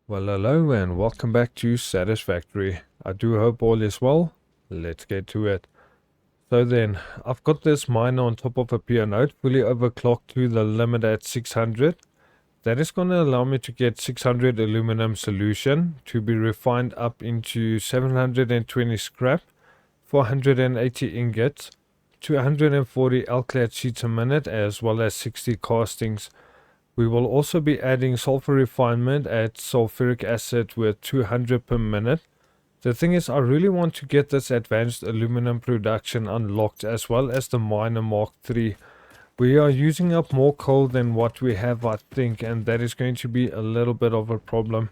Well, hello and welcome back to Satisfactory. I do hope all is well. Let's get to it. So then, I've got this miner on top of a PR node, fully overclocked to the limit at 600. That is going to allow me to get 600 aluminum solution to be refined up into 720 scrap, 480 ingots, 240 Alclad sheets a minute, as well as 60 castings. We will also be adding sulfur refinement at sulfuric acid with 200 per minute. The thing is, I really want to get this advanced aluminum production unlocked, as well as the miner Mark III. We are using up more coal than what we have, I think, and that is going to be a little bit of a problem.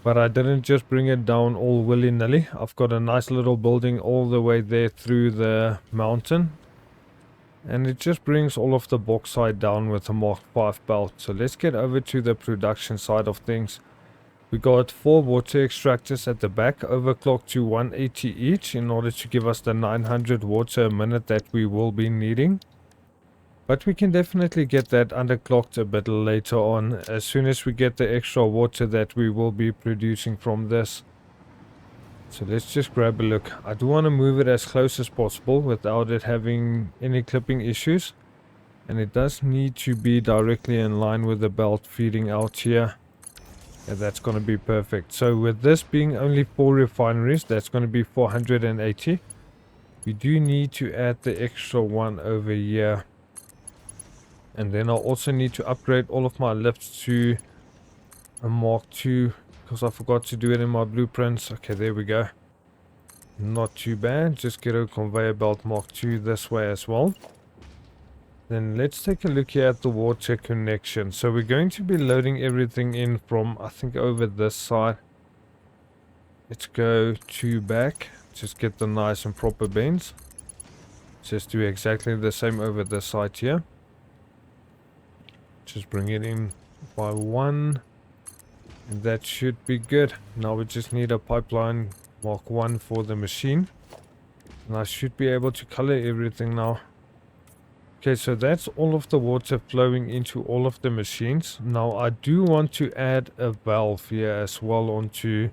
But I didn't just bring it down all willy-nilly. I've got a nice little building all the way there through the mountain. And it just brings all of the bauxite down with a Mark V belt. So let's get over to the production side of things. We got 4 water extractors at the back, overclocked to 180 each in order to give us the 900 water a minute that we will be needing. But we can definitely get that underclocked a bit later on, as soon as we get the extra water that we will be producing from this. So let's just grab a look. I do want to move it as close as possible without it having any clipping issues. And it does need to be directly in line with the belt feeding out here. Yeah, that's going to be perfect. So with this being only 4 refineries, that's going to be 480. We do need to add the extra one over here. And then I'll also need to upgrade all of my lifts to a Mark II. Because I forgot to do it in my blueprints. Okay, there we go. Not too bad. Just get a conveyor belt Mark II this way as well. Then let's take a look here at the water connection. So we're going to be loading everything in from, I think, over this side. Let's go to back. Just get the nice and proper bends. Just do exactly the same over this side here. Just bring it in by 1. And that should be good. Now we just need a pipeline Mark 1 for the machine. And I should be able to color everything now. Okay, so that's all of the water flowing into all of the machines. Now I do want to add a valve here as well onto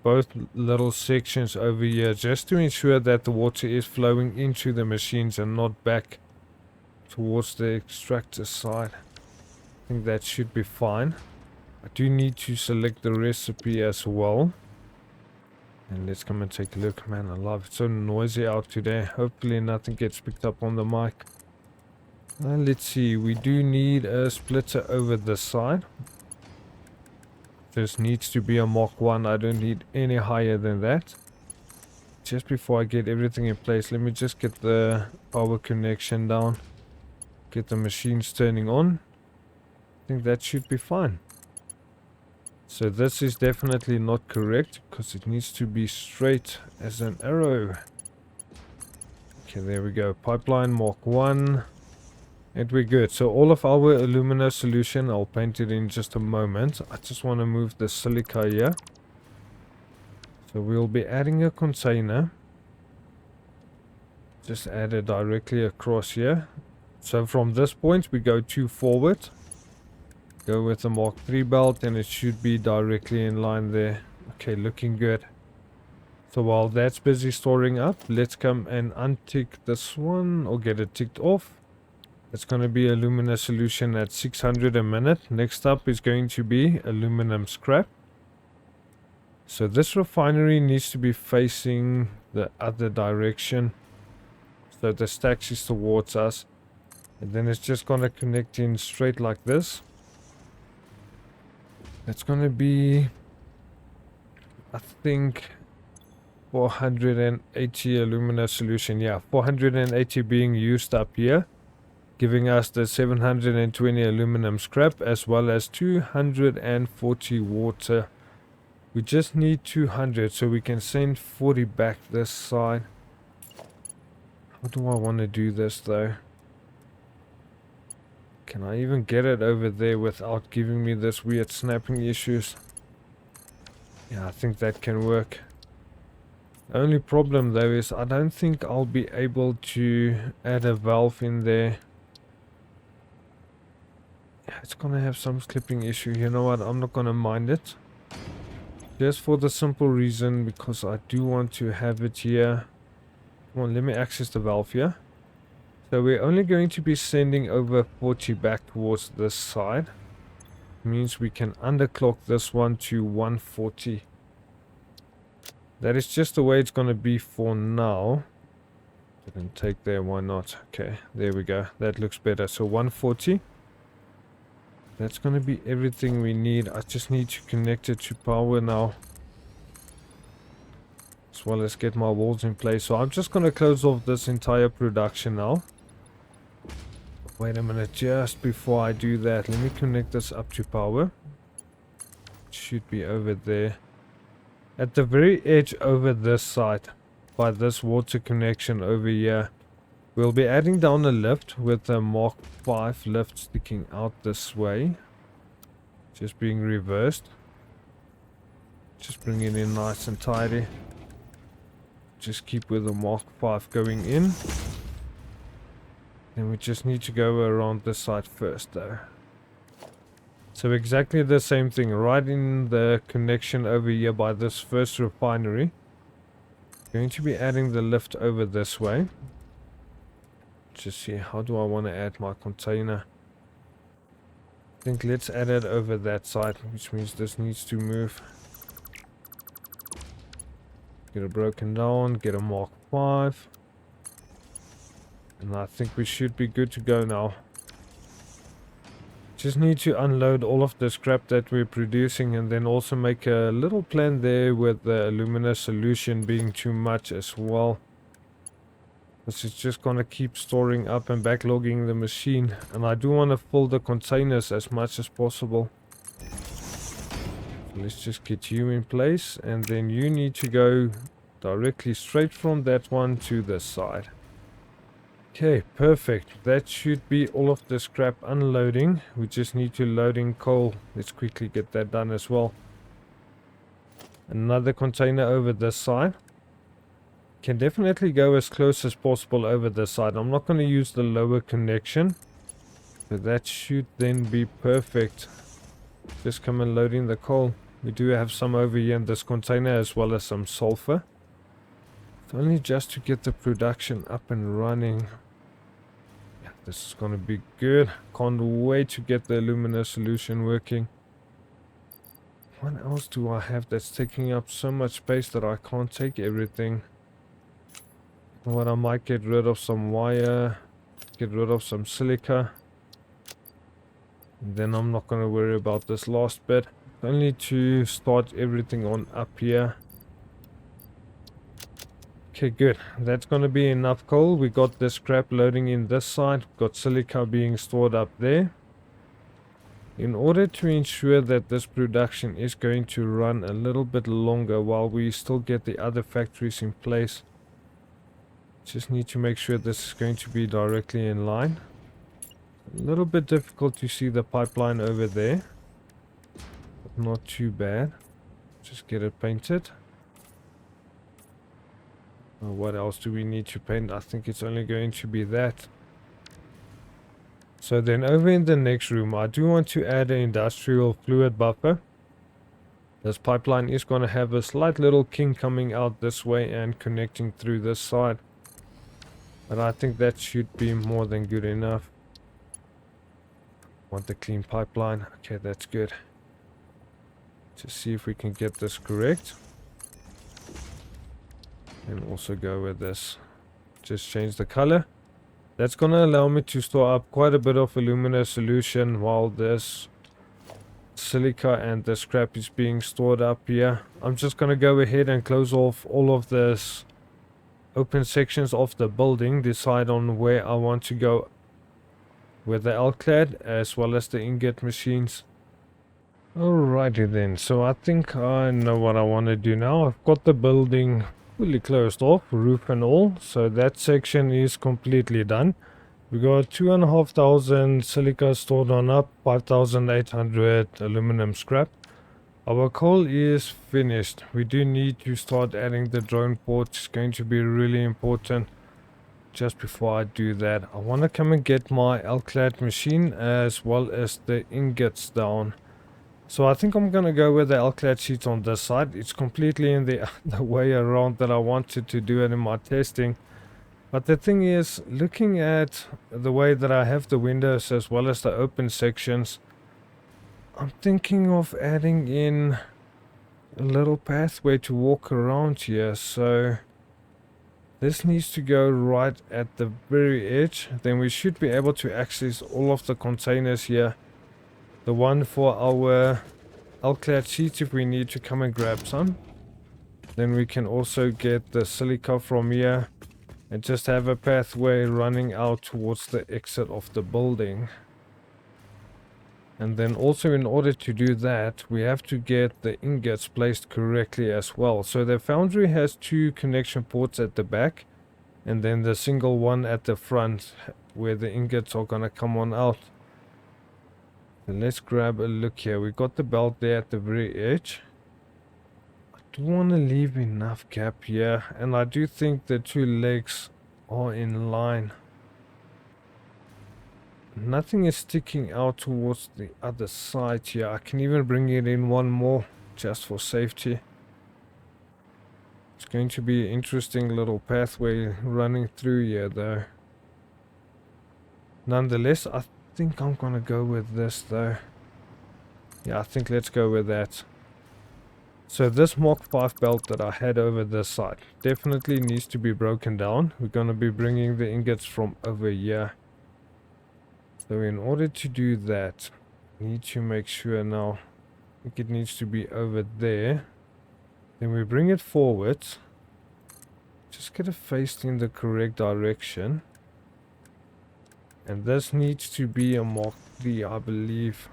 both little sections over here, just to ensure that the water is flowing into the machines and not back towards the extractor side. I think that should be fine. I do need to select the recipe as well. And let's come and take a look. Man alive, it's so noisy out today. Hopefully nothing gets picked up on the mic. Let's see, we do need a splitter over this side. This needs to be a Mark 1. I don't need any higher than that. Just before I get everything in place, let me just get the power connection down. Get the machines turning on. I think that should be fine. So this is definitely not correct, because it needs to be straight as an arrow. Okay, there we go. Pipeline Mark 1. And we're good. So all of our alumina solution, I'll paint it in just a moment. I just want to move the silica here. So we'll be adding a container. Just add it directly across here. So from this point we go 2 forward. Go with the Mark III belt and it should be directly in line there. Okay, looking good. So while that's busy storing up, let's come and untick this one or get it ticked off. It's going to be alumina solution at 600 a minute. Next up is going to be aluminum scrap. So this refinery needs to be facing the other direction. So the stacks is towards us. And then it's just going to connect in straight like this. It's going to be, I think, 480 alumina solution. Yeah, 480 being used up here, giving us the 720 aluminum scrap as well as 240 water. We just need 200, so we can send 40 back this side. How do I want to do this though? Can I even get it over there without giving me this weird snapping issues? Yeah, I think that can work. The only problem though is I don't think I'll be able to add a valve in there. Yeah, it's gonna have some clipping issue. You know what? I'm not gonna mind it. Just for the simple reason, because I do want to have it here. Come on, let me access the valve here. So we're only going to be sending over 40 back towards this side. Means we can underclock this one to 140. That is just the way it's going to be for now. Didn't take there, why not? Okay, there we go. That looks better. So 140. That's going to be everything we need. I just need to connect it to power now, as well as get my walls in place. So I'm just going to close off this entire production now. Wait a minute, just before I do that, let me connect this up to power. It should be over there. At the very edge over this side, by this water connection over here, we'll be adding down a lift with a Mark 5 lift sticking out this way. Just being reversed. Just bring it in nice and tidy. Just keep with the Mark 5 going in. And we just need to go around this side first though. So exactly the same thing, right in the connection over here by this first refinery. Going to be adding the lift over this way. Just see, how do I want to add my container? I think let's add it over that side, which means this needs to move. Get it broken down, get a Mark 5. And I think we should be good to go now. Just need to unload all of the scrap that we're producing, and then also make a little plan there with the alumina solution being too much as well. This is just gonna keep storing up and backlogging the machine, and I do want to fill the containers as much as possible. So let's just get you in place, and then you need to go directly straight from that one to this side. Okay, perfect. That should be all of the scrap unloading. We just need to load in coal. Let's quickly get that done as well. Another container over this side. Can definitely go as close as possible over this side. I'm not going to use the lower connection. So that should then be perfect. Just come and load in the coal. We do have some over here in this container, as well as some sulfur. It's only just to get the production up and running. Yeah, this is going to be good. Can't wait to get the alumina solution working. What else do I have that's taking up so much space that I can't take everything? What, I might get rid of some wire, get rid of some silica. And then I'm not going to worry about this last bit. Only to start everything on up here. Okay, good. That's going to be enough coal. We got the scrap loading in this side. Got silica being stored up there. In order to ensure that this production is going to run a little bit longer while we still get the other factories in place, just need to make sure this is going to be directly in line. A little bit difficult to see the pipeline over there, but not too bad. Just get it painted. What else do we need to paint? I think it's only going to be that. So then over in the next room, I do want to add an industrial fluid buffer. This pipeline is going to have a slight little kink coming out this way and connecting through this side. But I think that should be more than good enough. Want the clean pipeline. Okay, that's good. Just see if we can get this correct. And also go with this. Just change the color. That's going to allow me to store up quite a bit of alumina solution while this silica and the scrap is being stored up here. I'm just going to go ahead and close off all of this open sections of the building. Decide on where I want to go with the Alclad as well as the ingot machines. Alrighty then, so I think I know what I want to do now. I've got the building fully closed off, roof and all, so that section is completely done. We got 2,500 silica stored on up, 5,800 aluminum scrap. Our coal is finished. We do need to start adding the drone port. It's going to be really important. Just before I do that, I want to come and get my Alclad machine as well as the ingots down. So I think I'm gonna go with the Alclad sheets on this side. It's completely in the, the way around that I wanted to do it in my testing. But the thing is, looking at the way that I have the windows as well as the open sections, I'm thinking of adding in a little pathway to walk around here. So this needs to go right at the very edge. Then we should be able to access all of the containers here. The one for our Alclad sheets if we need to come and grab some. Then we can also get the silica from here and just have a pathway running out towards the exit of the building. And then also, in order to do that, we have to get the ingots placed correctly as well. So the foundry has 2 connection ports at the back and then the single one at the front where the ingots are gonna come on out. And let's grab a look here. We got the belt there at the very edge. I do want to leave enough gap here, and I do think the 2 legs are in line. Nothing is sticking out towards the other side here. I can even bring it in one more just for safety. It's going to be an interesting little pathway running through here though. Nonetheless, I think I'm gonna go with this though. Yeah, I think let's go with that. So this Mark 5 belt that I had over this side definitely needs to be broken down. We're gonna be bringing the ingots from over here. So in order to do that, we need to make sure now, I think it needs to be over there. Then we bring it forward. Just get it faced in the correct direction. And this needs to be a Mark 3, I believe.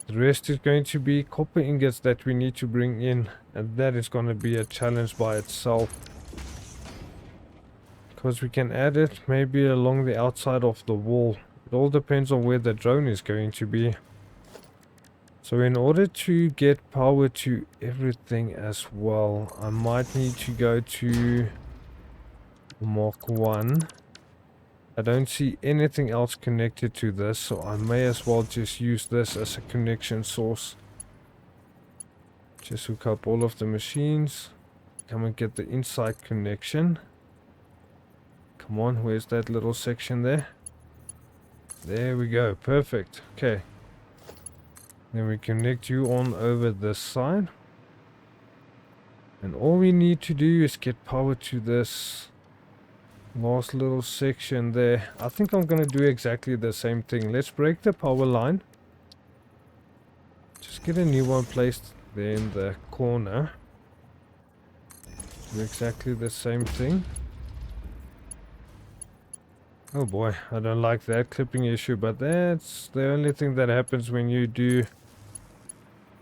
The rest is going to be copper ingots that we need to bring in. And that is going to be a challenge by itself. Because we can add it maybe along the outside of the wall. It all depends on where the drone is going to be. So in order to get power to everything as well, I might need to go to Mark 1. I don't see anything else connected to this, so I may as well just use this as a connection source. Just hook up all of the machines. Come and get the inside connection. Come on, where's that little section there? There we go, perfect. Okay. Then we connect you on over this side. And all we need to do is get power to this last little section there. I think I'm going to do exactly the same thing. Let's break the power line. Just get a new one placed there in the corner. Do exactly the same thing. Oh boy, I don't like that clipping issue, but that's the only thing that happens when you do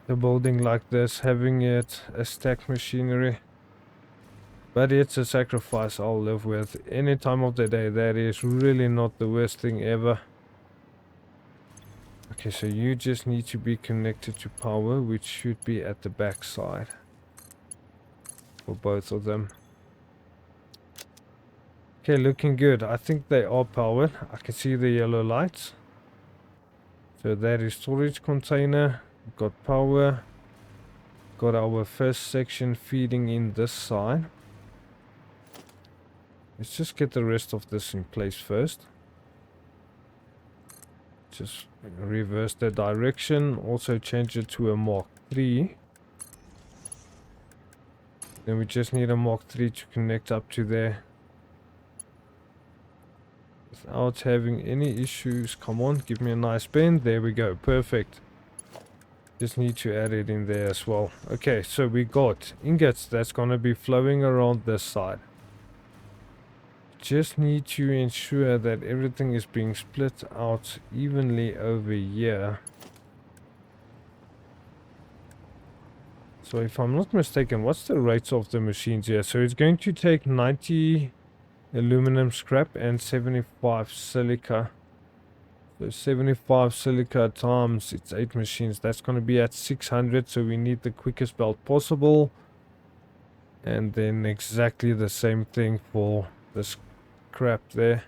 the building like this, having it a stacked machinery. But it's a sacrifice I'll live with any time of the day. That is really not the worst thing ever. Okay, so you just need to be connected to power, which should be at the back side for both of them. Okay, looking good. I think they are powered. I can see the yellow lights. So that is storage container. We've got power. Got our first section feeding in this side. Let's just get the rest of this in place first. Just reverse the direction. Also change it to a Mark 3. Then we just need a Mark 3 to connect up to there. Without having any issues. Come on, give me a nice bend. There we go, perfect. Just need to add it in there as well. Okay, so we got ingots that's gonna be flowing around this side. Just need to ensure that everything is being split out evenly over here. So if I'm not mistaken, what's the rates of the machines here? So it's going to take 90 aluminum scrap and 75 silica. So 75 silica times it's 8 machines. That's going to be at 600. So we need the quickest belt possible. And then exactly the same thing for the scrap there.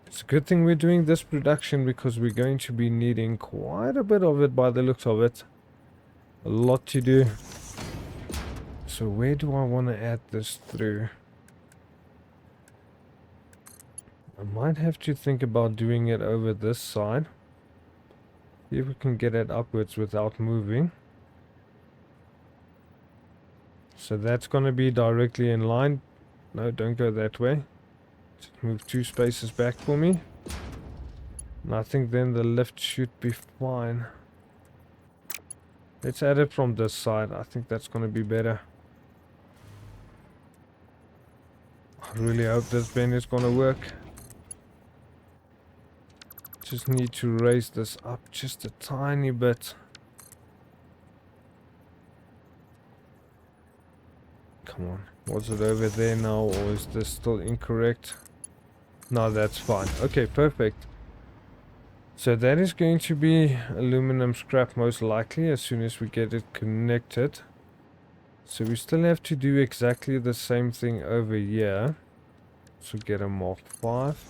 It's a good thing we're doing this production because we're going to be needing quite a bit of it by the looks of it. A lot to do. So where do I want to add this through? I might have to think about doing it over this side. See if we can get it upwards without moving. So that's going to be directly in line. No, don't go that way. Just move 2 spaces back for me. And I think then the lift should be fine. Let's add it from this side. I think that's going to be better. I really hope this bend is going to work. Just need to raise this up just a tiny bit. Come on. Was it over there now, or is this still incorrect? No, that's fine. Okay, perfect. So that is going to be aluminum scrap most likely as soon as we get it connected. So we still have to do exactly the same thing over here. So get a Mark 5.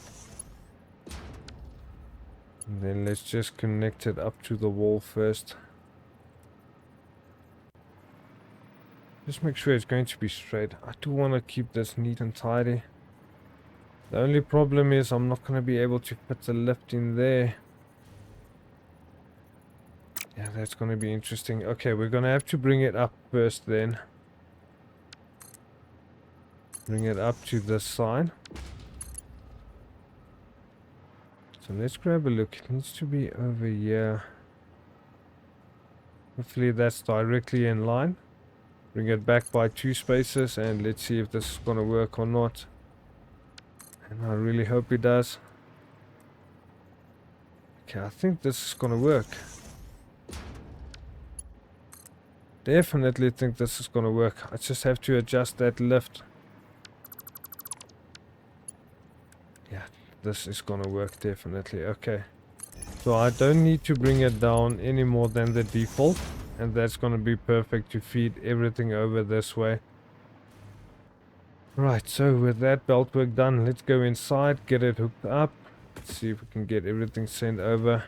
And then let's just connect it up to the wall first. Just make sure it's going to be straight. I do want to keep this neat and tidy. The only problem is I'm not going to be able to put the lift in there. Yeah, that's going to be interesting. Okay, we're going to have to bring it up first then. Bring it up to this side. So let's grab a look. It needs to be over here. Hopefully that's directly in line. Bring it back by 2 spaces and let's see if this is going to work or not. And I really hope it does. Okay, I think this is going to work. Definitely think this is going to work. I just have to adjust that lift. Yeah, this is going to work definitely. Okay. So I don't need to bring it down any more than the default. And that's going to be perfect to feed everything over this way. Right, so with that belt work done, let's go inside, get it hooked up. Let's see if we can get everything sent over.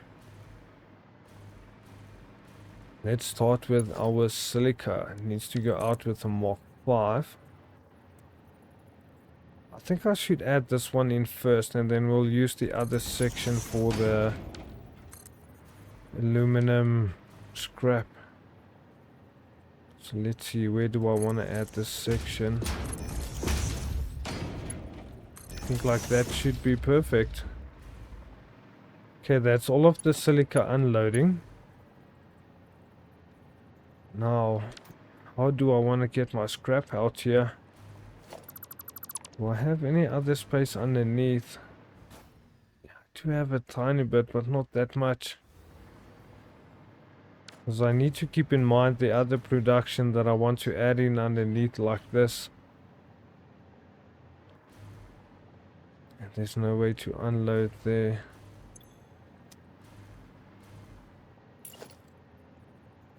Let's start with our silica. It needs to go out with a Mark 5. I think I should add this one in first and then we'll use the other section for the aluminum scrap. So let's see, where do I want to add this section? I think like that should be perfect. Okay, that's all of the silica unloading. Now, how do I want to get my scrap out here? Do I have any other space underneath? Yeah, I do have a tiny bit, but not that much. Because I need to keep in mind the other production that I want to add in underneath like this. And there's no way to unload there.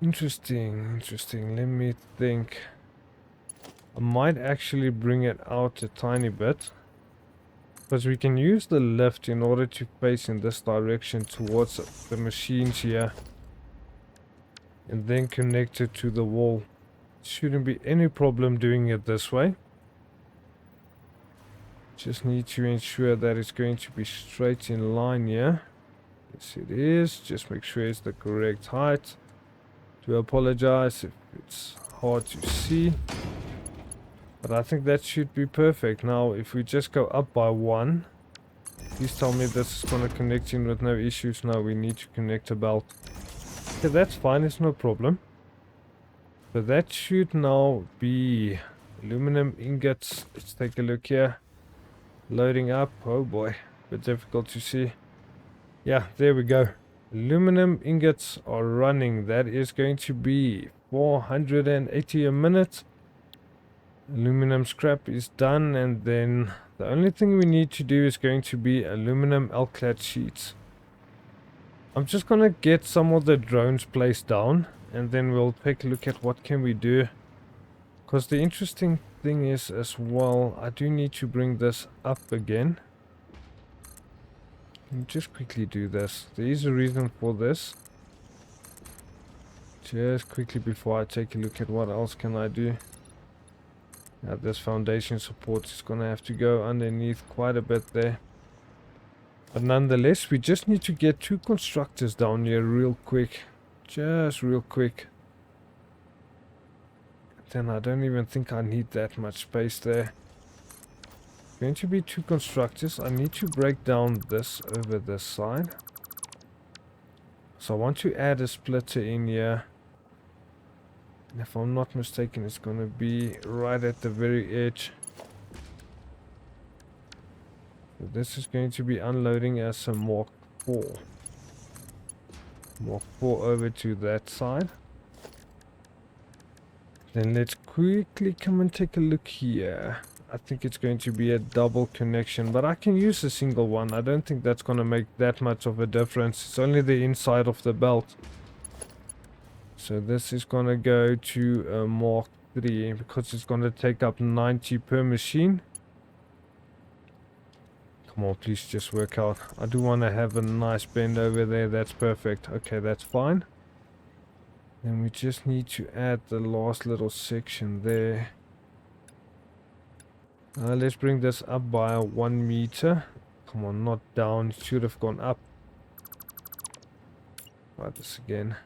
Interesting. Let me think. I might actually bring it out a tiny bit. Because we can use the lift in order to face in this direction towards the machines here. And then connect it to the wall. Shouldn't be any problem doing it this way. Just need to ensure that it's going to be straight in line here. Yes, it is. Just make sure it's the correct height. Do apologize if it's hard to see. But I think that should be perfect. Now, if we just go up by 1. Please tell me this is going to connect in with no issues. No, we need to connect a belt. Okay, that's fine, it's no problem. So that should now be aluminum ingots. Let's take a look here. Loading up. Oh boy, a bit difficult to see. Yeah, there we go. Aluminum ingots are running. That is going to be 480 a minute. Aluminum scrap is done, and then the only thing we need to do is going to be aluminum Alclad sheets. I'm just gonna get some of the drones placed down and then we'll take a look at what can we do. Because the interesting thing is as well, I do need to bring this up again. Let me just quickly do this. There is a reason for this. Just quickly before I take a look at what else can I do. Now this foundation support is gonna have to go underneath quite a bit there. But nonetheless, we just need to get 2 constructors down here real quick. Just real quick. Then I don't even think I need that much space there. Going to be 2 constructors. I need to break down this over this side. So I want to add a splitter in here. And if I'm not mistaken, it's going to be right at the very edge. So this is going to be unloading as a Mark 4. Mark 4 over to that side. Then let's quickly come and take a look here. I think it's going to be a double connection, but I can use a single one. I don't think that's going to make that much of a difference. It's only the inside of the belt. So this is going to go to a Mark 3 because it's going to take up 90 per machine. Come on, please just work out. I do want to have a nice bend over there. That's perfect. Okay, that's fine. Then we just need to add the last little section there. Let's bring this up by 1 meter. Come on, not down. It should have gone up. Try this again.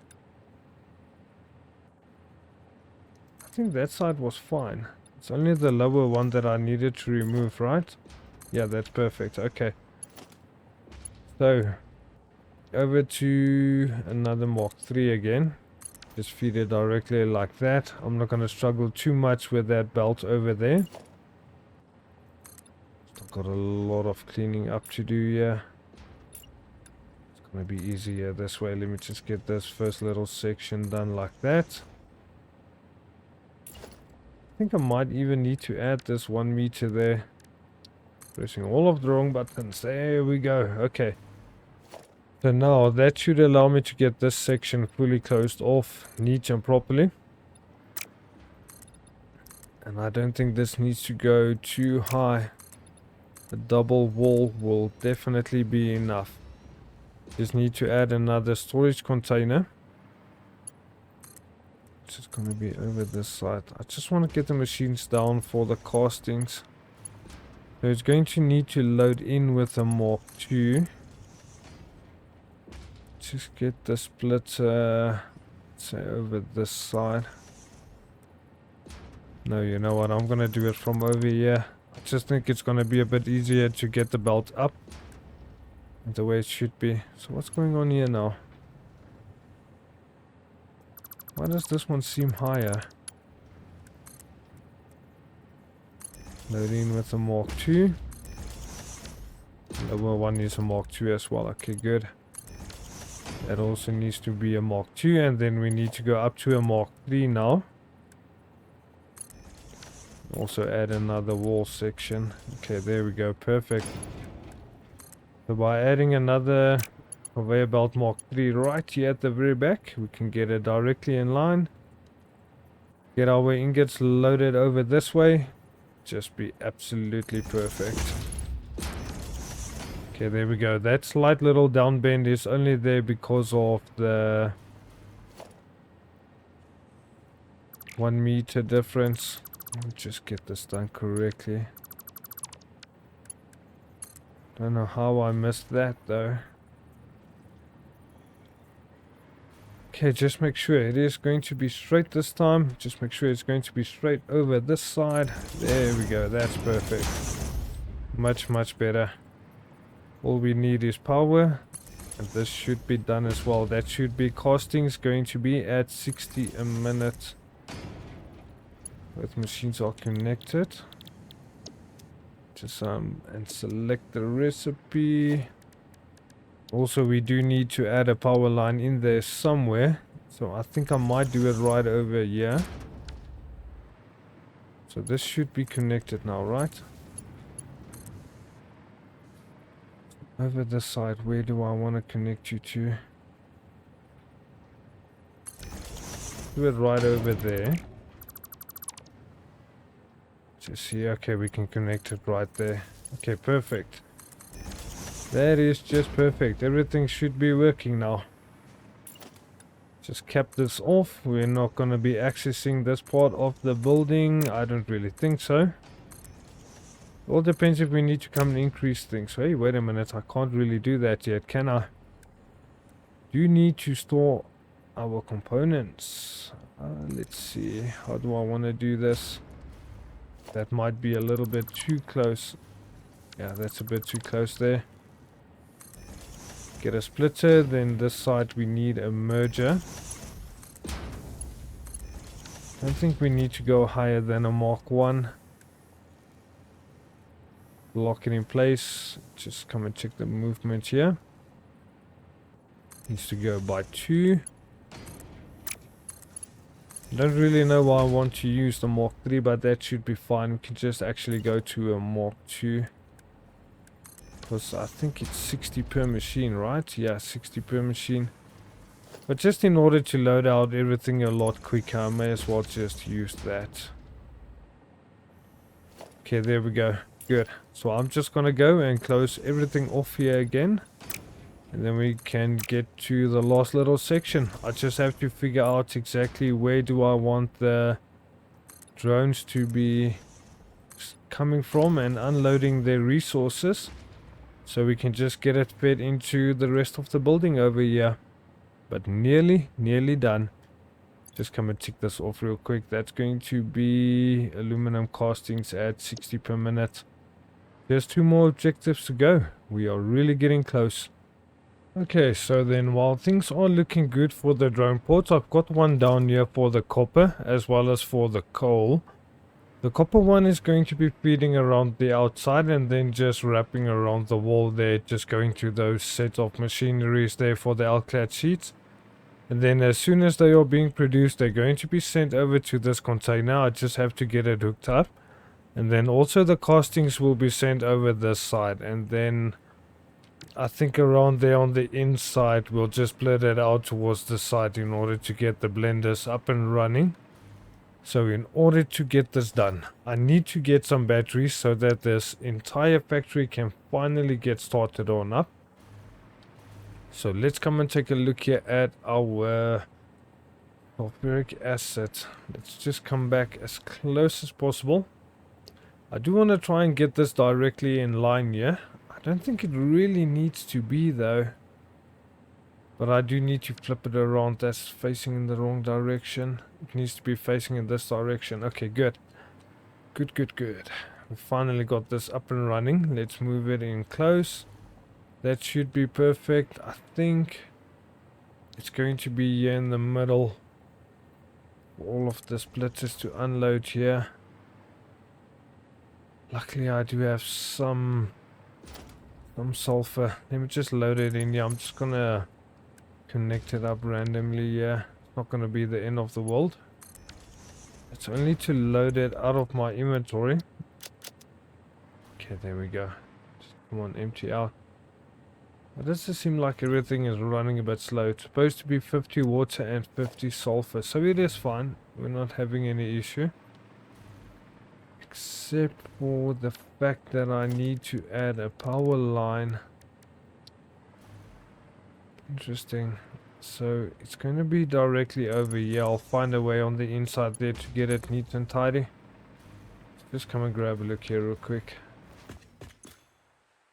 I think that side was fine. It's only the lower one that I needed to remove, right? Yeah, that's perfect. Okay. So, over to another Mark 3 again. Just feed it directly like that. I'm not going to struggle too much with that belt over there. Still got a lot of cleaning up to do here. It's going to be easier this way. Let me just get this first little section done like that. I think I might even need to add this 1 meter there. Pressing all of the wrong buttons. There we go. Okay. So now that should allow me to get this section fully closed off neat and properly. And I don't think this needs to go too high. A double wall will definitely be enough. Just need to add another storage container. Which is going to be over this side. I just want to get the machines down for the castings. So it's going to need to load in with a Mark 2. Just get the splitter, say over this side. No, you know what? I'm going to do it from over here. I just think it's going to be a bit easier to get the belt up the way it should be. So what's going on here now? Why does this one seem higher? Load in with a Mark 2. The lower one is a Mark 2 as well. Okay, good. That also needs to be a Mark 2, and then we need to go up to a Mark 3 now. Also add another wall section. Okay, there we go. Perfect. So by adding another conveyor belt Mark 3 right here at the very back, we can get it directly in line. Get our ingots loaded over this way. Just be absolutely perfect. Okay, there we go. That slight little down bend is only there because of the 1 meter difference. Let me just get this done correctly. Don't know how I missed that though. Okay, just make sure it is going to be straight this time. Just make sure it's going to be straight over this side. There we go. That's perfect. Much, much better. All we need is power. And this should be done as well. That should be castings going to be at 60 a minute. Both machines are connected. Just and select the recipe. Also, we do need to add a power line in there somewhere. So I think I might do it right over here. So this should be connected now, right? Over this side, where do I want to connect you to? Do it right over there. Just see, okay, we can connect it right there. Okay, perfect. That is just perfect. Everything should be working now. Just cap this off. We're not going to be accessing this part of the building. I don't really think so. All depends if we need to come and increase things. Hey, wait a minute. I can't really do that yet, can I? Do need to store our components. Let's see. How do I want to do this? That might be a little bit too close. Yeah, that's a bit too close there. Get a splitter. Then this side we need a merger. I don't think we need to go higher than a Mark 1. Lock it in place. Just come and check the movement here. Needs to go by 2. Don't really know why I want to use the Mark 3, but that should be fine. We can just actually go to a Mark 2. Because I think it's 60 per machine, right? Yeah, 60 per machine. But just in order to load out everything a lot quicker, I may as well just use that. Okay, there we go. Good. So I'm just gonna go and close everything off here again. And then we can get to the last little section. I just have to figure out exactly where do I want the drones to be coming from and unloading their resources. So we can just get it fed into the rest of the building over here. But nearly done. Just come and tick this off real quick. That's going to be aluminum castings at 60 per minute. There's 2 more objectives to go. We are really getting close. Okay, so then while things are looking good for the drone ports, I've got one down here for the copper as well as for the coal. The copper one is going to be feeding around the outside and then just wrapping around the wall there, just going to those set of machineries there for the Alclad sheets. And then as soon as they are being produced, they're going to be sent over to this container. I just have to get it hooked up. And then also the castings will be sent over this side. And then I think around there on the inside, we'll just split it out towards the side in order to get the blenders up and running. So in order to get this done, I need to get some batteries so that this entire factory can finally get started on up. So let's come and take a look here at our sulfuric acid. Let's just come back as close as possible. I do want to try and get this directly in line here. I don't think it really needs to be though. But I do need to flip it around. That's facing in the wrong direction. It needs to be facing in this direction. Okay, good. Good. We finally got this up and running. Let's move it in close. That should be perfect. I think it's going to be here in the middle. All of the splitters to unload here. Luckily I do have some sulfur. Let me just load it in here. I'm just gonna connect it up randomly. Yeah, it's not gonna be the end of the world. It's only to load it out of my inventory. Okay, there we go. Just come on, empty out. It does seem like everything is running a bit slow. It's supposed to be 50 water and 50 sulfur, so it is fine. We're not having any issue. Except for the fact that I need to add a power line. Interesting. So it's going to be directly over here. I'll find a way on the inside there to get it neat and tidy. Just come and grab a look here real quick.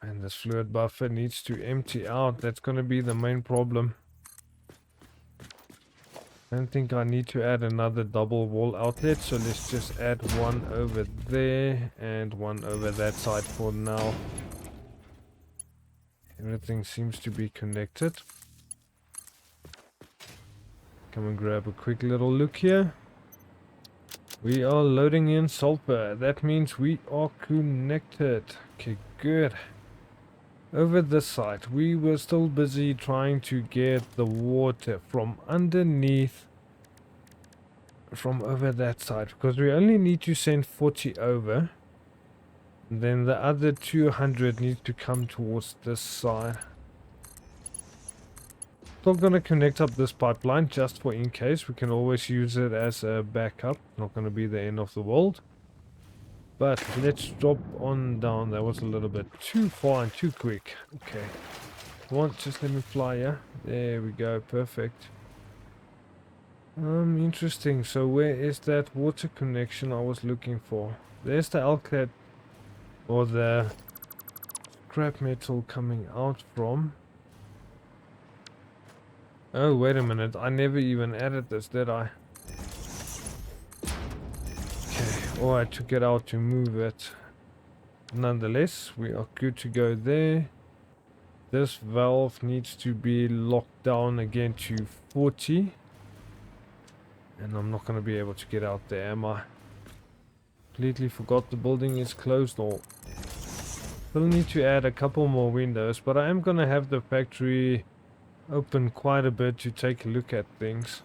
And this fluid buffer needs to empty out. That's going to be the main problem. I don't think I need to add another double wall outlet, so let's just add one over there and one over that side for now. Everything seems to be connected. Come and grab a quick little look here. We are loading in sulfur. That means we are connected. Okay, good. Over this side, we were still busy trying to get the water from underneath, from over that side, because we only need to send 40 over. And then the other 200 needs to come towards this side. Still gonna connect up this pipeline just for in case. We can always use it as a backup. Not gonna be the end of the world. But let's drop on down. That was a little bit too far and too quick. Okay. Come on, just let me fly, yeah? There we go, perfect. Interesting. So where is that water connection I was looking for? There's the Alclad, or the scrap metal coming out from. Oh, wait a minute. I never even added this, did I? Okay. Oh, I took it out to move it. Nonetheless, we are good to go there. This valve needs to be locked down again to 40. And I'm not going to be able to get out there, am I? Completely forgot the building is closed. Or we'll need to add a couple more windows, but I am going to have the factory open quite a bit to take a look at things.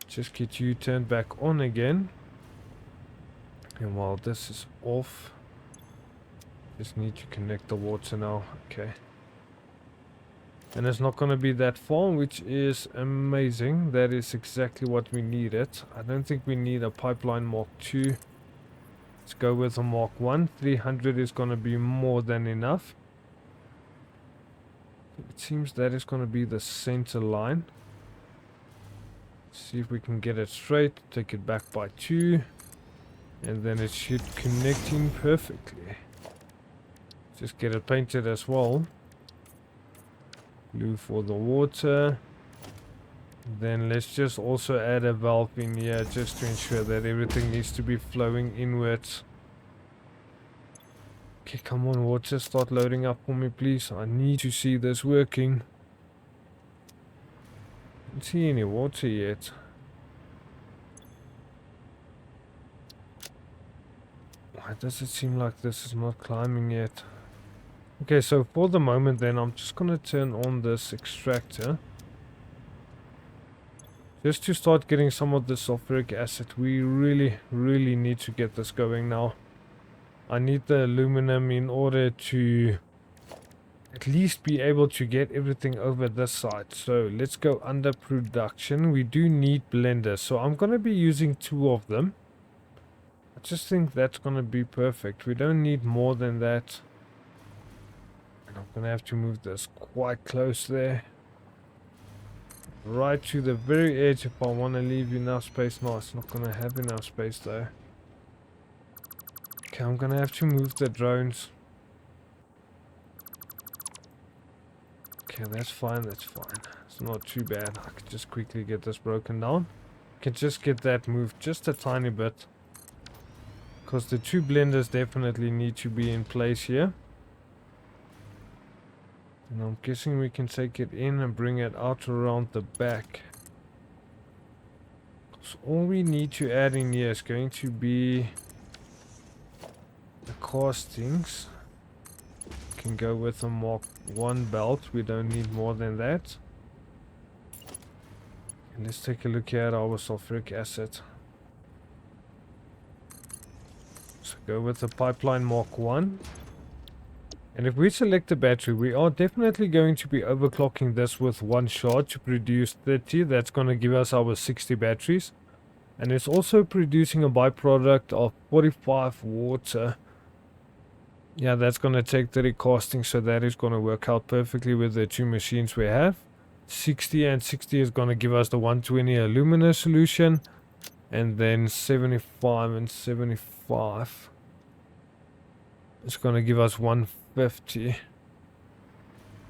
Just get you turned back on again. And while this is off, just need to connect the water now. Okay. And it's not going to be that far, which is amazing. That is exactly what we needed. I don't think we need a pipeline Mark 2. Let's go with a Mark 1. 300 is going to be more than enough. It seems that is going to be the center line. See if we can get it straight. Take it back by 2. And then it should connect in perfectly. Just get it painted as well. Blue for the water. Then let's just also add a valve in here just to ensure that everything needs to be flowing inwards. Okay, come on water, start loading up for me please. I need to see this working. Don't see any water yet. Why does it seem like this is not climbing yet? Okay, so for the moment then I'm just going to turn on this extractor. Just to start getting some of the sulfuric acid. We really need to get this going now. I need the aluminum in order to at least be able to get everything over this side. So let's go under production. We do need blenders, so I'm going to be using 2 of them. I just think that's going to be perfect. We don't need more than that. And I'm going to have to move this quite close there. Right to the very edge if I want to leave enough space. No, it's not going to have enough space though. Okay, I'm going to have to move the drones. Okay, that's fine, that's fine. It's not too bad. I could just quickly get this broken down. Can just get that moved just a tiny bit. Because the 2 blenders definitely need to be in place here. And I'm guessing we can take it in and bring it out around the back. So all we need to add in here is going to be the castings. Can go with a Mark 1 belt. We don't need more than that. And let's take a look here at our sulfuric acid. So go with the pipeline Mark 1. And if we select the battery, we are definitely going to be overclocking this with 1 shard to produce 30. That's going to give us our 60 batteries. And it's also producing a byproduct of 45 water. Yeah, that's going to take 30 casting, so that is going to work out perfectly with the 2 machines we have. 60 and 60 is going to give us the 120 alumina solution. And then 75 and 75. It's going to give us 150.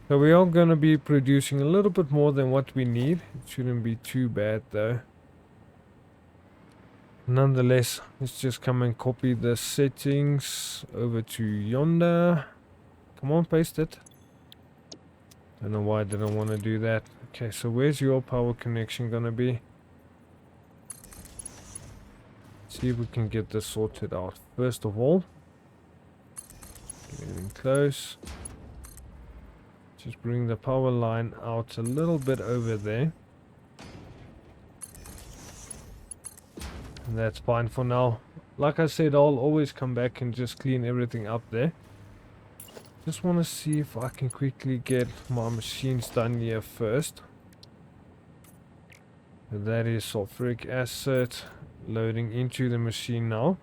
So we are going to be producing a little bit more than what we need. It shouldn't be too bad though. Nonetheless, let's just come and copy the settings over to yonder. Come on, paste it. Don't know why I didn't want to do that. Okay, so where's your power connection going to be? See if we can get this sorted out. First of all, getting close. Just bring the power line out a little bit over there. And that's fine for now. Like I said, I'll always come back and just clean everything up there. Just want to see if I can quickly get my machines done here first. That is sulfuric acid loading into the machine now.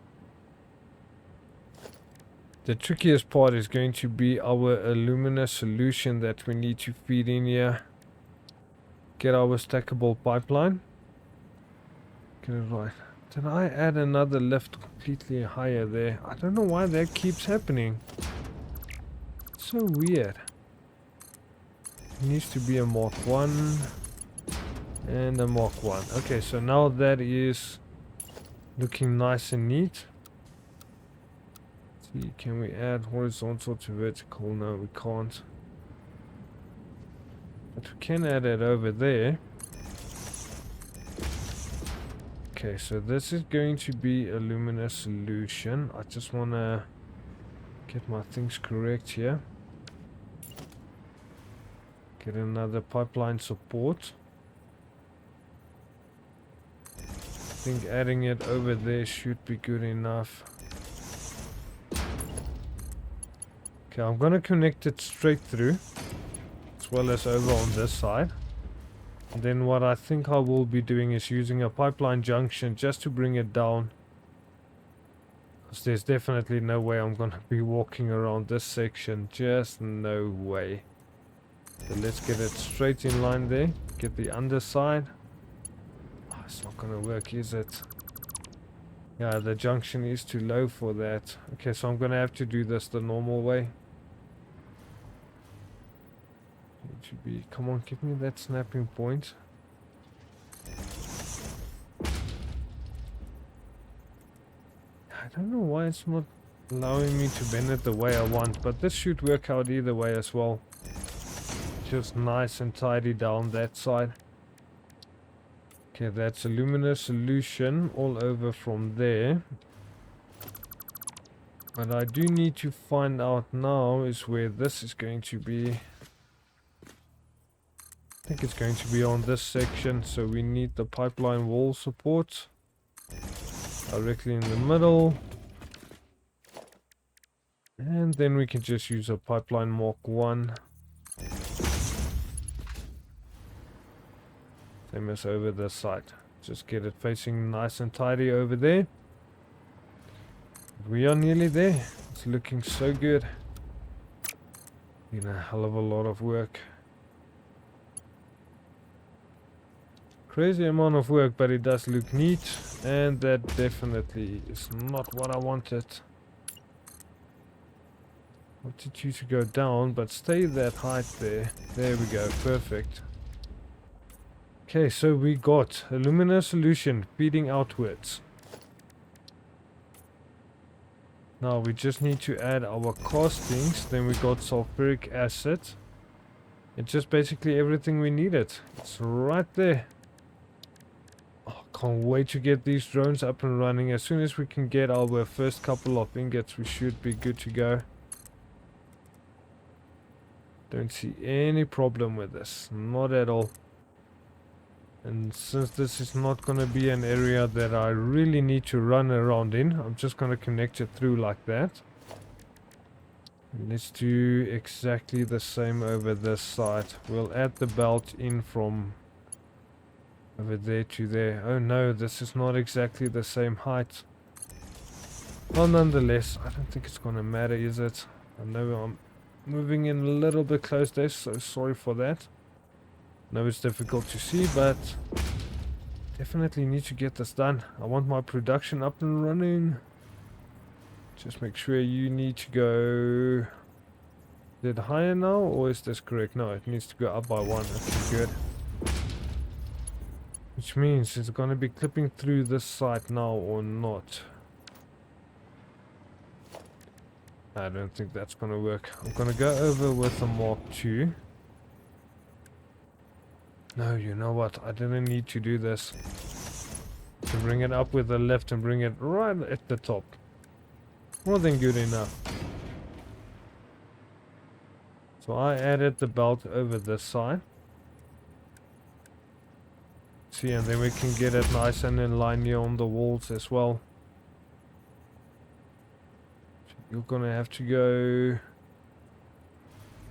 The trickiest part is going to be our alumina solution that we need to feed in here. Get our stackable pipeline. Get it right. Did I add another lift completely higher there? I don't know why that keeps happening. It's so weird. It needs to be a Mark 1 and a Mark 1. Okay, so now that is looking nice and neat. Let's see, can we add horizontal to vertical? No, we can't. But we can add it over there. Okay, so this is going to be alumina solution. I just want to get my things correct here. Get another pipeline support. I think adding it over there should be good enough. Okay, I'm going to connect it straight through, as well as over on this side. And then what I think I will be doing is using a pipeline junction just to bring it down. Because there's definitely no way I'm going to be walking around this section. Just no way. So let's get it straight in line there. Get the underside. Oh, it's not going to work, is it? Yeah, the junction is too low for that. Okay, so I'm going to have to do this the normal way. It should be, come on, give me that snapping point. I don't know why it's not allowing me to bend it the way I want, but this should work out either way as well. Just nice and tidy down that side. Okay, that's alumina solution all over from there. But I do need to find out now is where this is going to be. I think it's going to be on this section, so we need the pipeline wall support directly in the middle, and then we can just use a pipeline Mark 1, same as over this side. Just get it facing nice and tidy over there. We are nearly there. It's looking so good. Been a hell of a lot of work. Crazy amount of work, but it does look neat, and that definitely is not what I wanted. I wanted you to go down, but stay that height there. There we go, perfect. Okay, so we got alumina solution feeding outwards. Now we just need to add our castings, then we got sulfuric acid. It's just basically everything we needed. It's right there. Can't wait to get these drones up and running. As soon as we can get our first couple of ingots, we should be good to go. Don't see any problem with this, not at all. And since this is not going to be an area that I really need to run around in, I'm just going to connect it through like that. And let's do exactly the same over this side. We'll add the belt in from over there to there. Oh no, this is not exactly the same height. Well, nonetheless, I don't think it's gonna matter, is it? I know I'm moving in a little bit close there, so sorry for that. I know it's difficult to see, but definitely need to get this done. I want my production up and running. Just make sure you need to go... Is it higher now, or is this correct? No, it needs to go up by 1. Okay, good. Which means it's going to be clipping through this side now or not. I don't think that's going to work. I'm going to go over with a Mark 2. No, you know what? I didn't need to do this. To bring it up with the left and bring it right at the top. More than good enough. So I added the belt over this side. See, and then we can get it nice and in line here on the walls as well. You're gonna have to go...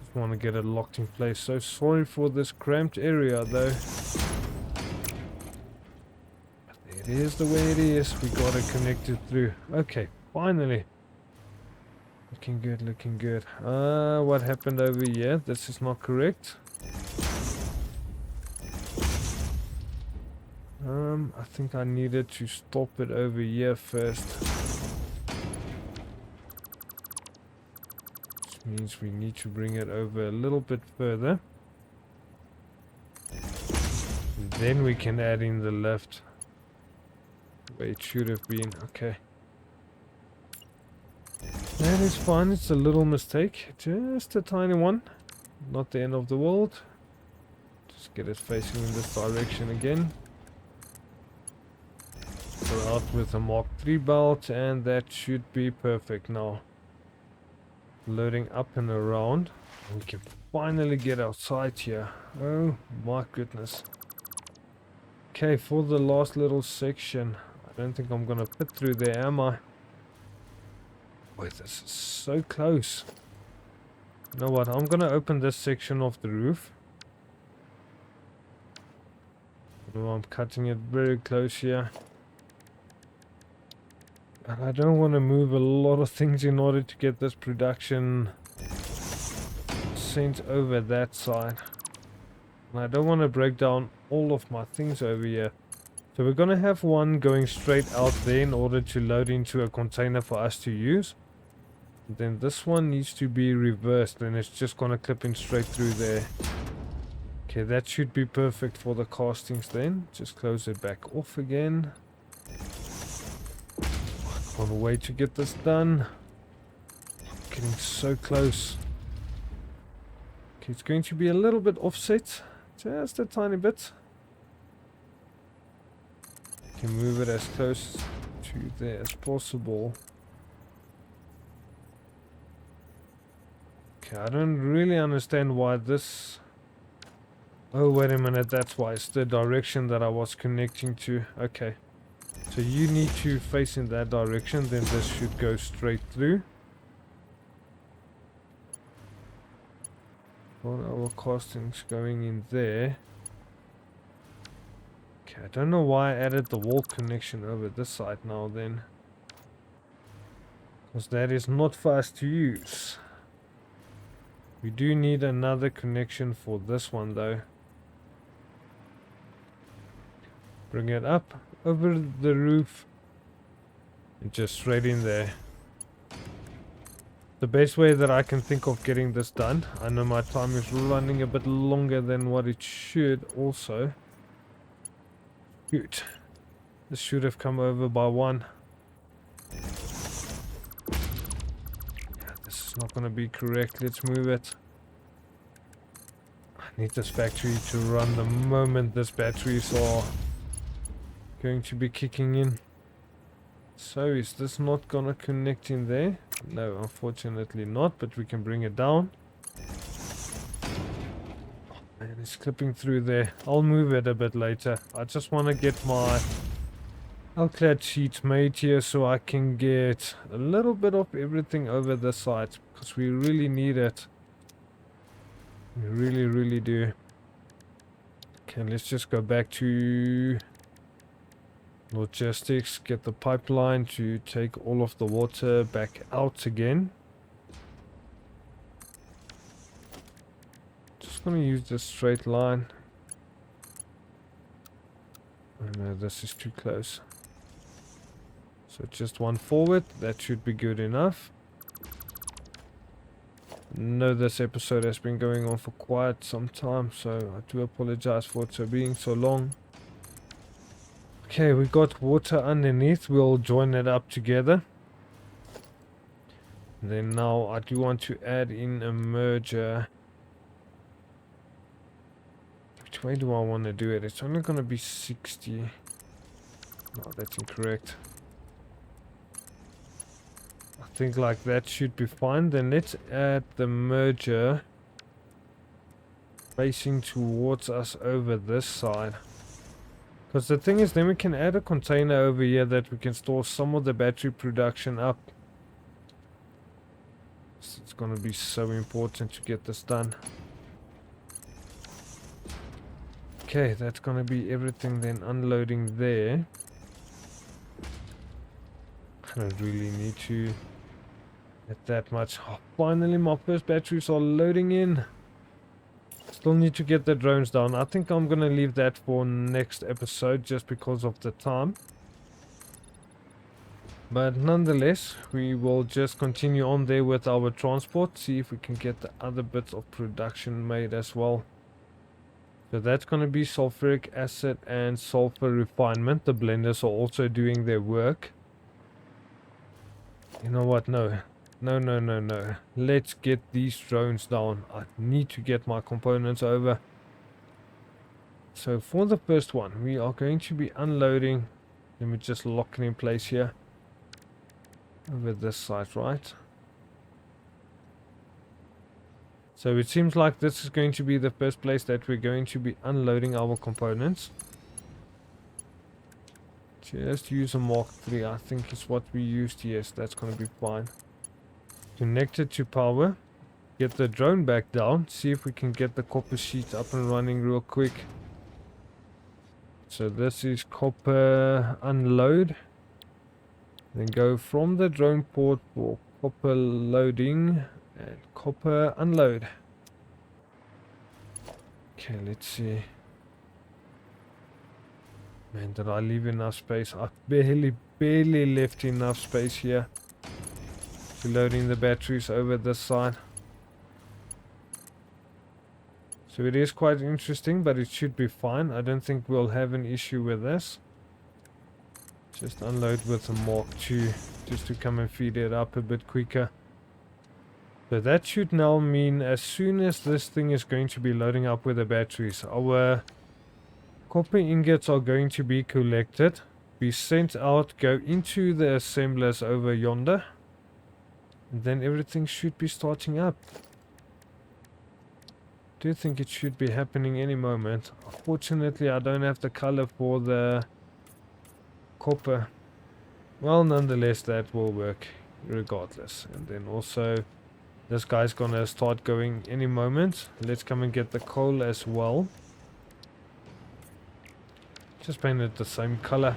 Just want to get it locked in place. So sorry for this cramped area though. But it is the way it is. We gotta connect it through. Okay, finally. Looking good, looking good. What happened over here? This is not correct. I think I needed to stop it over here first. Which means we need to bring it over a little bit further. Then we can add in the lift. Where it should have been. Okay. That is fine. It's a little mistake. Just a tiny one. Not the end of the world. Just get it facing in this direction again. Go out with a Mark III belt, and that should be perfect now. Loading up and around. We can finally get outside here. Oh my goodness. Okay, for the last little section. I don't think I'm gonna fit through there, am I? Wait, this is so close. You know what? I'm gonna open this section of the roof. I'm cutting it very close here. And I don't want to move a lot of things in order to get this production sent over that side. And I don't want to break down all of my things over here. So we're going to have one going straight out there in order to load into a container for us to use. And then this one needs to be reversed, and it's just going to clip in straight through there. Okay, that should be perfect for the castings then. Just close it back off again. One way to get this done. Getting so close. Okay, it's going to be a little bit offset. Just a tiny bit. Can move it as close to there as possible. Okay, I don't really understand why this... Oh, wait a minute, that's why. It's the direction that I was connecting to. Okay. So you need to face in that direction, then this should go straight through. All our castings going in there. Okay, I don't know why I added the wall connection over this side now then. Because that is not fast to use. We do need another connection for this one though. Bring it up over the roof and just straight in there. The best way that I can think of getting this done, I know my time is running a bit longer than what it should also. Good. This should have come over by one. Yeah, this is not going to be correct. Let's move it. I need this factory to run the moment this batteries are going to be kicking in. So is this not gonna connect in there? No, unfortunately not, but we can bring it down. Oh, man, it's clipping through there. I'll move it a bit later. I just want to get my Alclad sheet made here so I can get a little bit of everything over the side, because we really need it. We really do. Okay, let's just go back to logistics, get the pipeline to take all of the water back out again. Just gonna use this straight line. Oh no, this is too close. So just one forward, that should be good enough. No, this episode has been going on for quite some time, so I do apologize for it being so long. Okay, we got water underneath. We'll join it up together. And then now I do want to add in a merger. Which way do I want to do it? It's only going to be 60. No, that's incorrect. I think like that should be fine. Then let's add the merger facing towards us over this side. Because the thing is, then we can add a container over here that we can store some of the battery production up. It's going to be so important to get this done. Okay, that's going to be everything then unloading there. I don't really need to Get that much. Oh, finally my first batteries are loading in. Still need to get the drones down. I think I'm gonna leave that for next episode just because of the time. But nonetheless, we will just continue on there with our transport. See if we can get the other bits of production made as well. So that's going to be sulfuric acid and sulfur refinement. The blenders are also doing their work. You know what? No. No, no, no, no. Let's get these drones down. I need to get my components over. So for the first one, we are going to be unloading. Let me just lock it in place here. Over this side, right? So it seems like this is going to be the first place that we're going to be unloading our components. Just use a Mark III, I think is what we used. Yes, that's going to be fine. Connect it to power. Get the drone back down. See if we can get the copper sheet up and running real quick. So this is copper unload. Then go from the drone port for copper loading and copper unload. Okay, let's see. Man, did I leave enough space? I barely left enough space here. To loading the batteries over this side. So it is quite interesting, but it should be fine. I don't think we'll have an issue with this. Just unload with a Mark II, just to come and feed it up a bit quicker. So that should now mean as soon as this thing is going to be loading up with the batteries, our copper ingots are going to be collected, be sent out, go into the assemblers over yonder, and then everything should be starting up. I do think it should be happening any moment. Unfortunately, I don't have the color for the copper. Well, nonetheless, that will work regardless. And then also, this guy's gonna start going any moment. Let's come and get the coal as well. Just paint it the same color.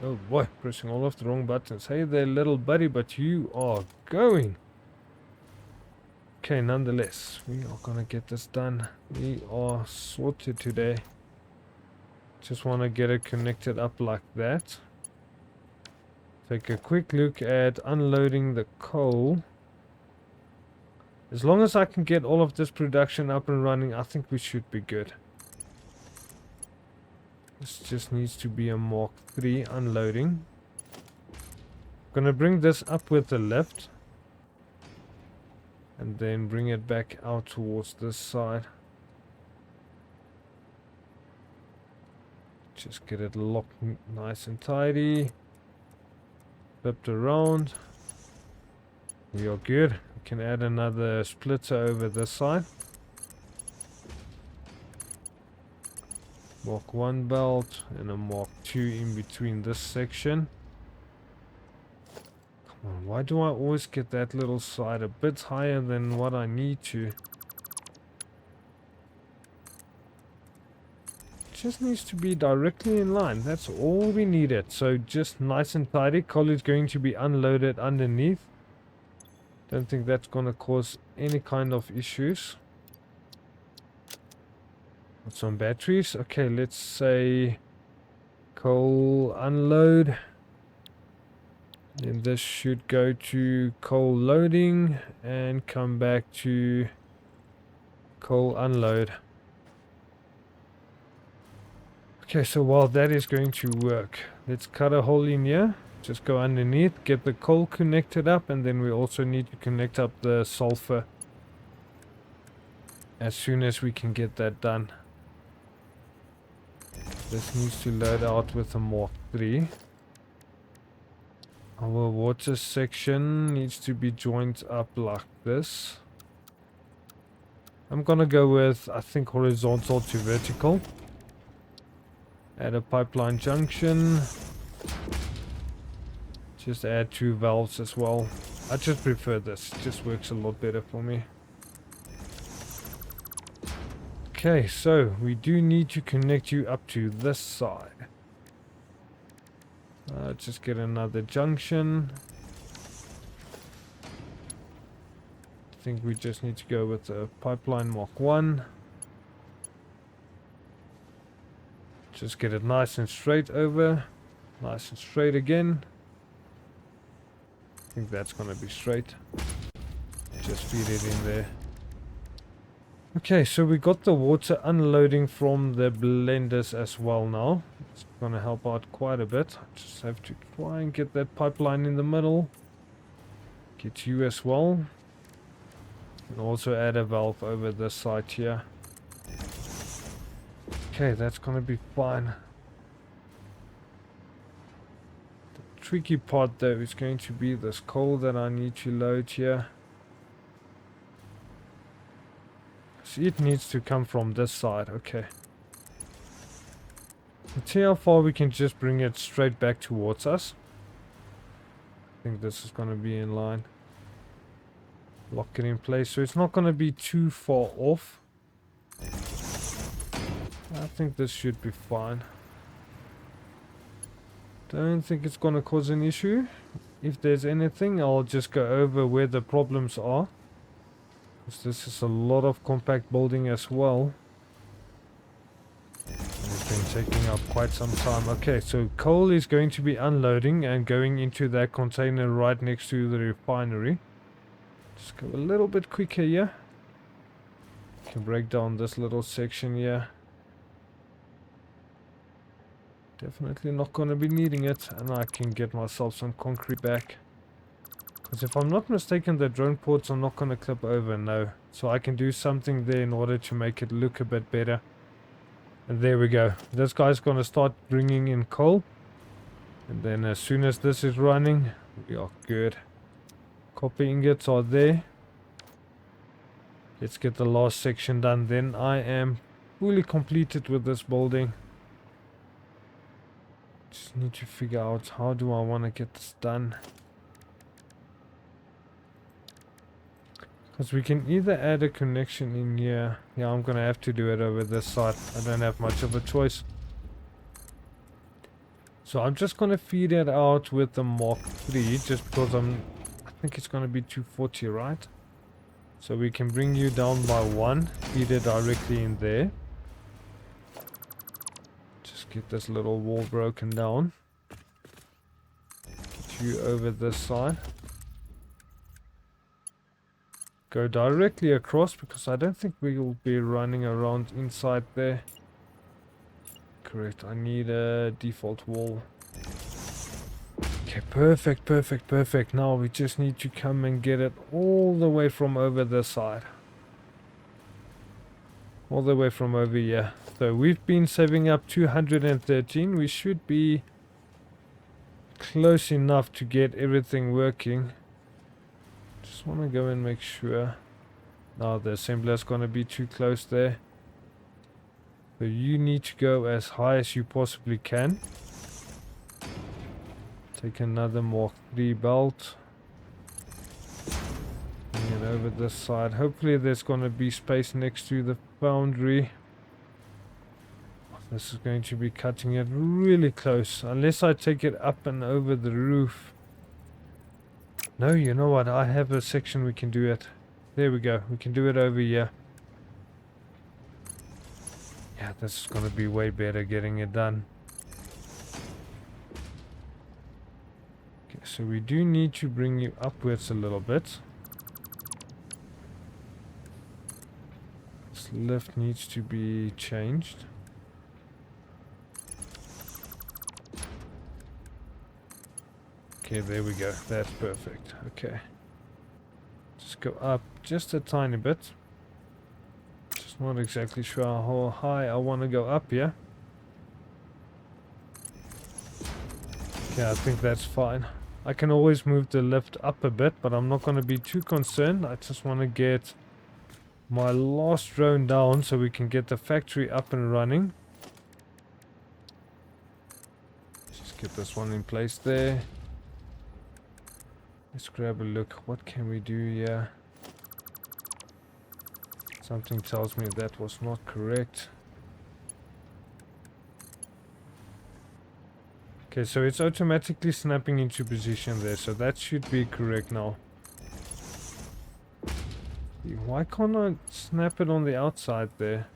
Oh boy, pressing all of the wrong buttons. Hey there, little buddy, but you are going. Okay, nonetheless, we are gonna get this done. We are sorted today. Just want to get it connected up like that. Take a quick look at unloading the coal. As long as I can get all of this production up and running, I think we should be good. This just needs to be a Mark III unloading. Gonna bring this up with the lift. And then bring it back out towards this side. Just get it locked nice and tidy. Flipped around. We are good. We can add another splitter over this side. Mark 1 belt and a Mark II in between this section. Come on, why do I always get that little side a bit higher than what I need to? Just needs to be directly in line. That's all we needed. So just nice and tidy. Coal is going to be unloaded underneath. Don't think that's going to cause any kind of issues. Got some batteries. Okay, let's say coal unload. Then this should go to coal loading and come back to coal unload. Okay, so while that is going to work, let's cut a hole in here. Just go underneath, get the coal connected up, and then we also need to connect up the sulfur as soon as we can get that done. This needs to load out with a Mark III. Our water section needs to be joined up like this. I'm gonna go with, I think, horizontal to vertical. Add a pipeline junction. Just add 2 valves as well. I just prefer this. It just works a lot better for me. Okay, so we do need to connect you up to this side. Just get another junction. think we just need to go with the pipeline Mark 1. Just get it nice and straight over. Nice and straight again. I think that's going to be straight. Just feed it in there. Okay, so we got the water unloading from the blenders as well now. It's going to help out quite a bit. I just have to try and get that pipeline in the middle. Get you as well. And also add a valve over this side here. Okay, that's going to be fine. The tricky part though is going to be this coal that I need to load here. See, it needs to come from this side. Okay. Let's see how far we can just bring it straight back towards us. I think this is going to be in line. Lock it in place so it's not going to be too far off. I think this should be fine. Don't think it's going to cause an issue. If there's anything, I'll just go over where the problems are. Because this is a lot of compact building as well. And it's been taking up quite some time. Okay, so coal is going to be unloading and going into that container right next to the refinery. Just go a little bit quicker here. Can break down this little section here. Definitely not going to be needing it, and I can get myself some concrete back. Because if I'm not mistaken, the drone ports are not going to clip over, no. So I can do something there in order to make it look a bit better. And there we go. This guy's going to start bringing in coal. And then as soon as this is running, we are good. Copper ingots are there. Let's get the last section done. Then I am fully completed with this building. Just need to figure out how do I want to get this done. Because we can either add a connection in here. Yeah, I'm going to have to do it over this side. I don't have much of a choice. So I'm just going to feed it out with the Mark 3. Just because I think it's going to be 240, right? So we can bring you down by 1. Feed it directly in there. Just get this little wall broken down. Get you over this side. Go directly across because I don't think we will be running around inside there. Correct, I need a default wall. Okay, perfect, perfect, perfect. Now we just need to come and get it all the way from over this side. All the way from over here. So we've been saving up 213. We should be close enough to get everything working. Just want to go and make sure. Now the assembler is going to be too close there. So you need to go as high as you possibly can. Take another Mark 3 belt. Bring it over this side. Hopefully there's going to be space next to the foundry. This is going to be cutting it really close. Unless I take it up and over the roof. No, you know what? I have a section we can do it. There we go. We can do it over here. Yeah, this is going to be way better getting it done. Okay, so we do need to bring you upwards a little bit. This lift needs to be changed. Okay, there we go. That's perfect. Okay. Just go up just a tiny bit. Just not exactly sure how high I want to go up here. Okay, I think that's fine. I can always move the lift up a bit, but I'm not going to be too concerned. I just want to get my last drone down so we can get the factory up and running. Just get this one in place there. Let's grab a look. What can we do here? Something tells me that was not correct. Okay, so it's automatically snapping into position there, so that should be correct now. Why can't I snap it on the outside there?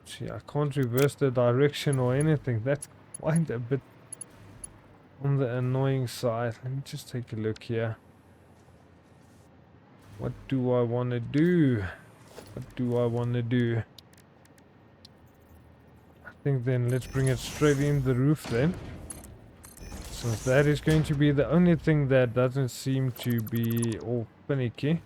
See, I can't reverse the direction or anything. That's quite a bit on the annoying side. Let me just take a look here. What do I want to do? What do I want to do? I think then let's bring it straight in the roof then. Since that is going to be the only thing that doesn't seem to be all finicky.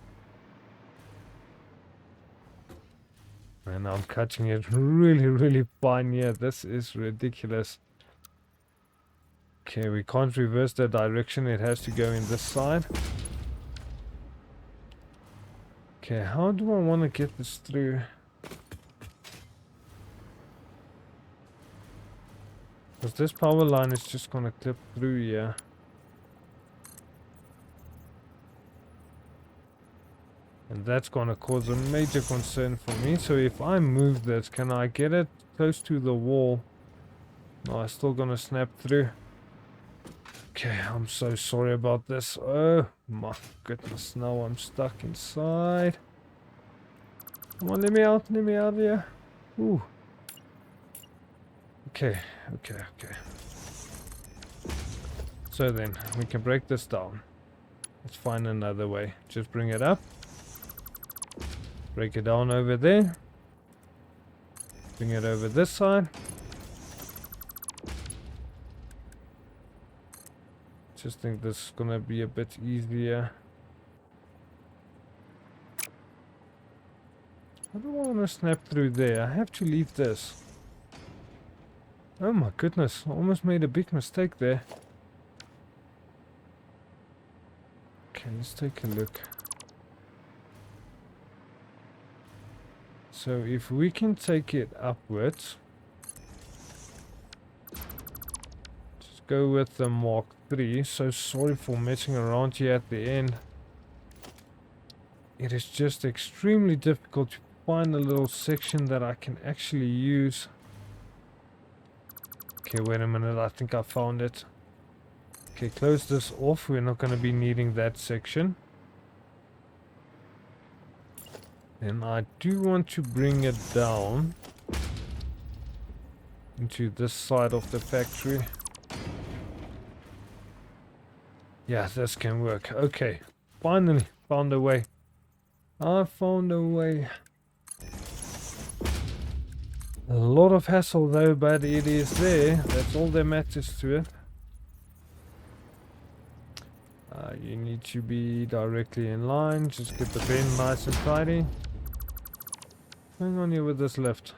And I'm cutting it really fine here. This is ridiculous. Okay, we can't reverse the direction. It has to go in this side. Okay, how do I want to get this through? Because this power line is just going to clip through here. And that's going to cause a major concern for me. So if I move this, can I get it close to the wall? No, it's still going to snap through. Okay, I'm so sorry about this. Oh my goodness, now I'm stuck inside. Come on, let me out of here. Ooh. Okay. So then, we can break this down. Let's find another way. Just bring it up. Break it down over there. Bring it over this side. Just think this is gonna be a bit easier. I don't want to snap through there. I have to leave this. Oh my goodness, I almost made a big mistake there. Okay, let's take a look. So if we can take it upwards, just go with the Mark III. So sorry for messing around here at the end. It is just extremely difficult to find a little section that I can actually use. Okay, wait a minute, I think I found it. Okay, close this off. We're not going to be needing that section. And I do want to bring it down into this side of the factory. Yeah, this can work. Okay, finally found a way. I found a way. A lot of hassle though, but it is there. That's all that matters to it. You need to be directly in line. Just get the bend nice and tidy. Hang on here with this lift.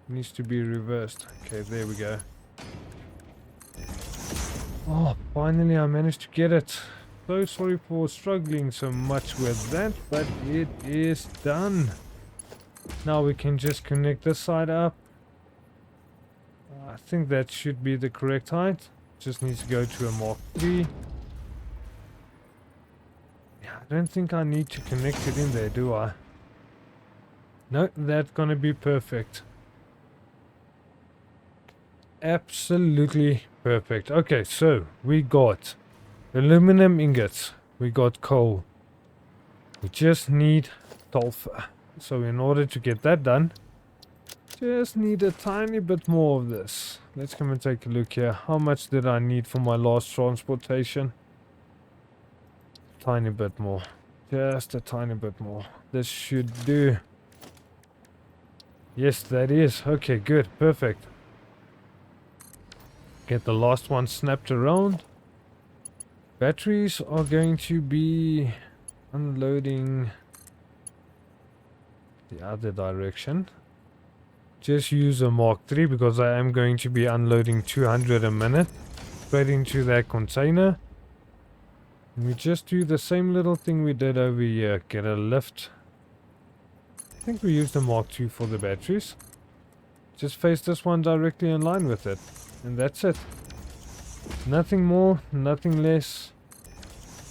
Needs to be reversed. Okay, there we go. Oh, finally I managed to get it. So sorry for struggling so much with that, but it is done. Now we can just connect this side up. I think that should be the correct height. Just needs to go to a Mark III. Yeah, I don't think I need to connect it in there, do I? No, that's gonna be perfect. Absolutely perfect. Okay, so we got aluminum ingots. We got coal. We just need sulfur. So in order to get that done, just need a tiny bit more of this. Let's come and take a look here. How much did I need for my last transportation? Tiny bit more. Just a tiny bit more. This should do. Yes, that is. Okay, good. Perfect. Get the last one snapped around. Batteries are going to be unloading the other direction. Just use a Mark III because I am going to be unloading 200 a minute straight into that container. And we just do the same little thing we did over here. Get a lift. I think we used the Mark II for the batteries. Just face this one directly in line with it. And that's it. Nothing more, nothing less.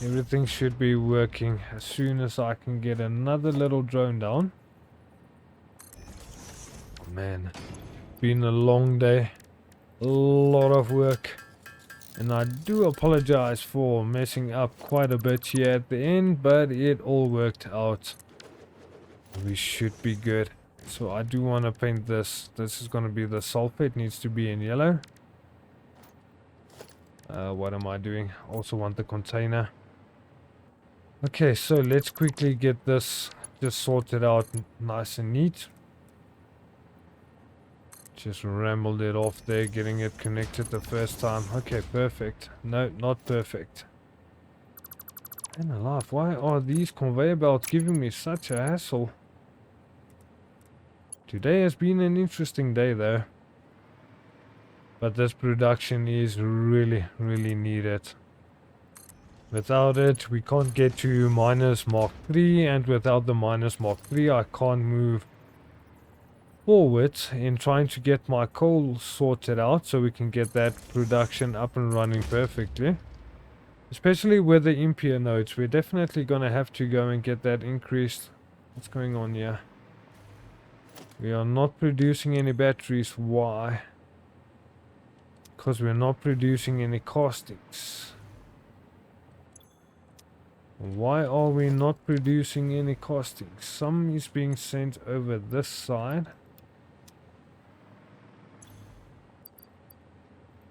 Everything should be working as soon as I can get another little drone down. Man, been a long day. A lot of work. And I do apologize for messing up quite a bit here at the end, but it all worked out. We should be good. So I do want to paint this. This is going to be the sulfur. It needs to be in yellow. What am I doing? Also want the container. Okay, so let's quickly get this just sorted out nice and neat. Just rambled it off there, getting it connected the first time. Okay, perfect. No, not perfect. And alive, why are these conveyor belts giving me such a hassle? Today has been an interesting day though. But this production is really, really needed. Without it, we can't get to minus Mark 3, and without the minus Mark 3, I can't move forward in trying to get my coal sorted out so we can get that production up and running perfectly. Especially with the impure nodes, we're definitely gonna have to go and get that increased. What's going on here? We are not producing any batteries. Why? Because we're not producing any castings. Why are we not producing any castings? Some is being sent over this side.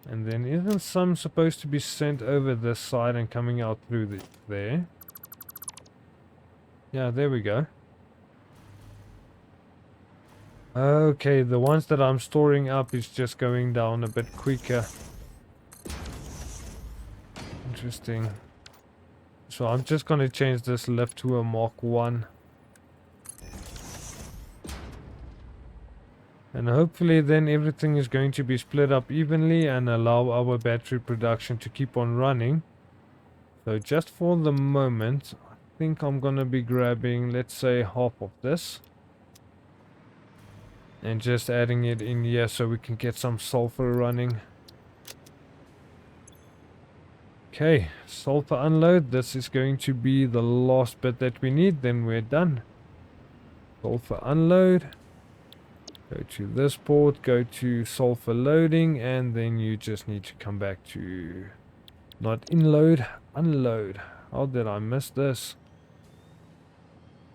And then isn't some supposed to be sent over this side and coming out through there? Yeah, there we go. Okay, the ones that I'm storing up is just going down a bit quicker. Interesting. So I'm just going to change this lift to a Mark 1. And hopefully then everything is going to be split up evenly and allow our battery production to keep on running. So just for the moment, I think I'm going to be grabbing, let's say, half of this. And just adding it in here so we can get some sulfur running. Okay, sulfur unload. This is going to be the last bit that we need, then we're done. Sulfur unload. Go to this port, go to sulfur loading, and then you just need to come back to not inload, unload. How did I miss this?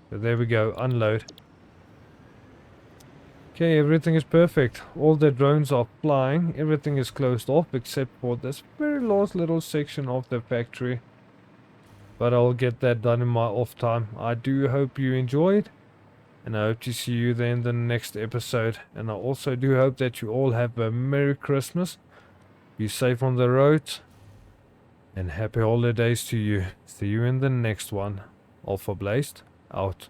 So there we go, unload. Okay, everything is perfect. All the drones are flying. Everything is closed off except for this very last little section of the factory. But I'll get that done in my off time. I do hope you enjoyed. And I hope to see you then in the next episode. And I also do hope that you all have a Merry Christmas. Be safe on the road. And happy holidays to you. See you in the next one. Alpha Blazed, out.